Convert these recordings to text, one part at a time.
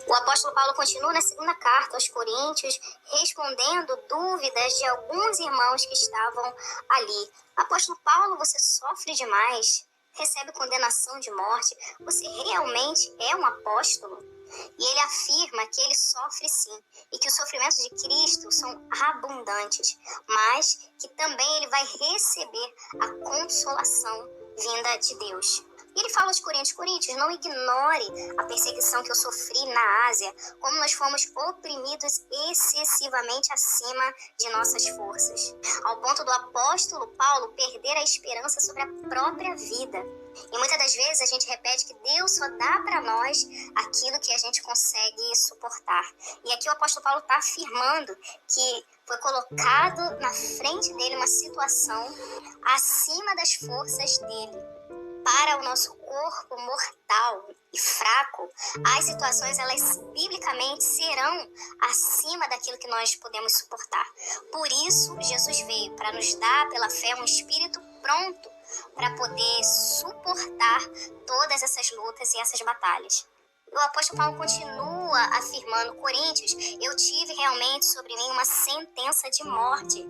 O apóstolo Paulo continua na segunda carta aos Coríntios, respondendo dúvidas de alguns irmãos que estavam ali. Apóstolo Paulo, você sofre demais, recebe condenação de morte, você realmente é um apóstolo? E ele afirma que ele sofre sim, e que os sofrimentos de Cristo são abundantes, mas que também ele vai receber a consolação vinda de Deus. E ele fala aos Coríntios, não ignore a perseguição que eu sofri na Ásia, como nós fomos oprimidos excessivamente acima de nossas forças, ao ponto do apóstolo Paulo perder a esperança sobre a própria vida. E muitas das vezes a gente repete que Deus só dá para nós aquilo que a gente consegue suportar. E aqui o apóstolo Paulo está afirmando que foi colocado na frente dele uma situação acima das forças dele. Para o nosso corpo mortal e fraco, as situações, elas biblicamente serão acima daquilo que nós podemos suportar. Por isso, Jesus veio para nos dar, pela fé, um espírito pronto para poder suportar todas essas lutas e essas batalhas. O apóstolo Paulo continua afirmando, Coríntios, eu tive realmente sobre mim uma sentença de morte,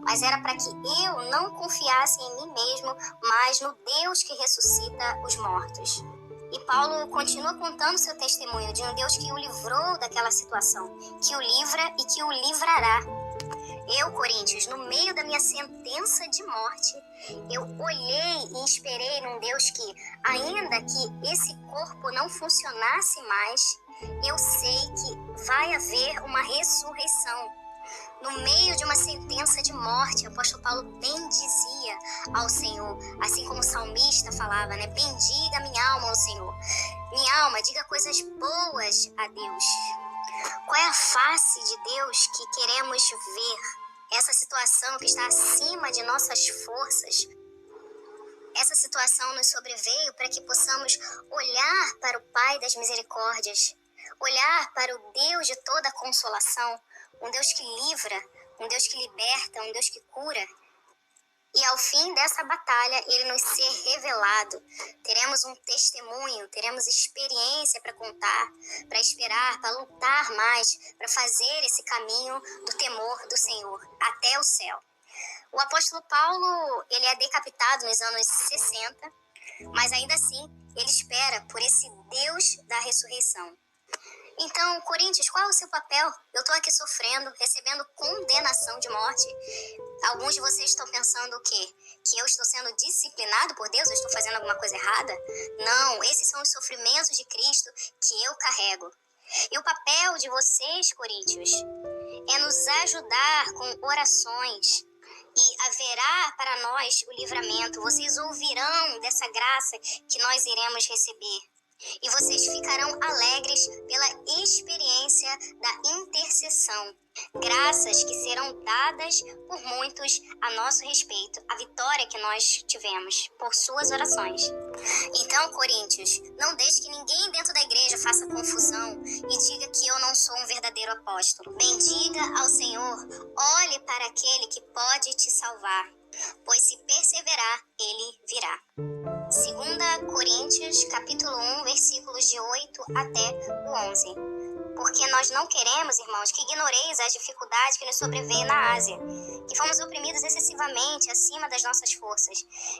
mas era para que eu não confiasse em mim mesmo, mas no Deus que ressuscita os mortos. E Paulo continua contando seu testemunho de um Deus que o livrou daquela situação, que o livra e que o livrará. Eu, Coríntios, no meio da minha sentença de morte, eu olhei e esperei num Deus que, ainda que esse corpo não funcionasse mais, eu sei que vai haver uma ressurreição. No meio de uma sentença de morte, o apóstolo Paulo bendizia ao Senhor, assim como o salmista falava, né? Bendiga minha alma ao Senhor. Minha alma, diga coisas boas a Deus. Qual é a face de Deus que queremos ver? Essa situação que está acima de nossas forças. Essa situação nos sobreveio para que possamos olhar para o Pai das misericórdias, olhar para o Deus de toda consolação, um Deus que livra, um Deus que liberta, um Deus que cura. E ao fim dessa batalha, ele nos ser revelado. Teremos um testemunho, teremos experiência para contar, para esperar, para lutar mais, para fazer esse caminho do temor do Senhor até o céu. O apóstolo Paulo, ele é decapitado nos anos 60, mas ainda assim, ele espera por esse Deus da ressurreição. Então, Coríntios, qual é o seu papel? Eu estou aqui sofrendo, recebendo condenação de morte. Alguns de vocês estão pensando o quê? Que eu estou sendo disciplinado por Deus? Eu estou fazendo alguma coisa errada? Não, esses são os sofrimentos de Cristo que eu carrego. E o papel de vocês, Coríntios, é nos ajudar com orações. E haverá para nós o livramento. Vocês ouvirão dessa graça que nós iremos receber. E vocês ficarão alegres pela experiência da intercessão. Graças que serão dadas por muitos a nosso respeito, a vitória que nós tivemos por suas orações. Então, Coríntios, não deixe que ninguém dentro da igreja faça confusão e diga que eu não sou um verdadeiro apóstolo. Bendiga ao Senhor, olhe para aquele que pode te salvar, pois se perseverar, ele virá. 2 Coríntios, capítulo 1, versículos de 8 até o 11. Porque nós não queremos, irmãos, que ignoreis as dificuldades que nos sobreveio na Ásia, que fomos oprimidos excessivamente acima das nossas forças,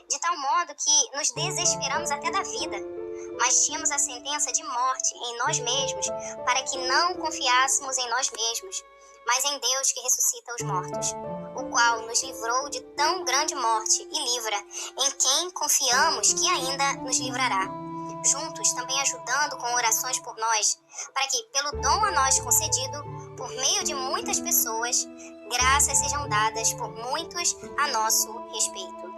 de tal modo que nos desesperamos até da vida, mas tínhamos a sentença de morte em nós mesmos, para que não confiássemos em nós mesmos, mas em Deus que ressuscita os mortos, o qual nos livrou de tão grande morte e livra, em quem confiamos que ainda nos livrará. Juntos, também ajudando com orações por nós, para que, pelo dom a nós concedido, por meio de muitas pessoas, graças sejam dadas por muitos a nosso respeito.